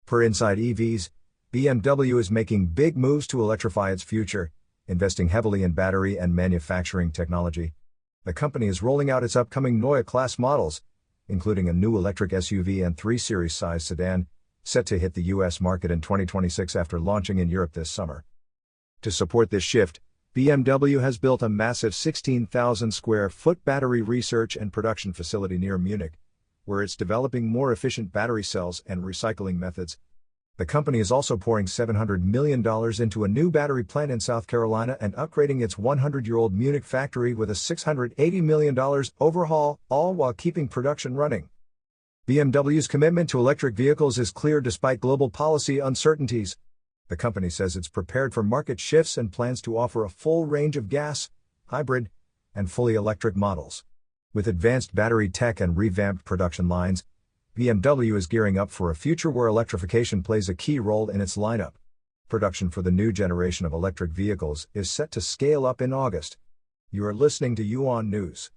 Per Inside EVs, BMW is making big moves to electrify its future, investing heavily in battery and manufacturing technology. The company is rolling out its upcoming Neue Class models, including a new electric SUV and 3 Series size sedan, set to hit the US market in 2026 after launching in Europe this summer. To support this shift, BMW has built a massive 16,000 square foot battery research and production facility near Munich, where it's developing more efficient battery cells and recycling methods. The company is also pouring $700 million into a new battery plant in South Carolina and upgrading its 100-year-old Munich factory with a $680 million overhaul, all while keeping production running. BMW's commitment to electric vehicles is clear despite global policy uncertainties. The company says it's prepared for market shifts and plans to offer a full range of gas, hybrid, and fully electric models. With advanced battery tech and revamped production lines, BMW is gearing up for a future where electrification plays a key role in its lineup. Production for the new generation of electric vehicles is set to scale up in August. You are listening to Yuan News.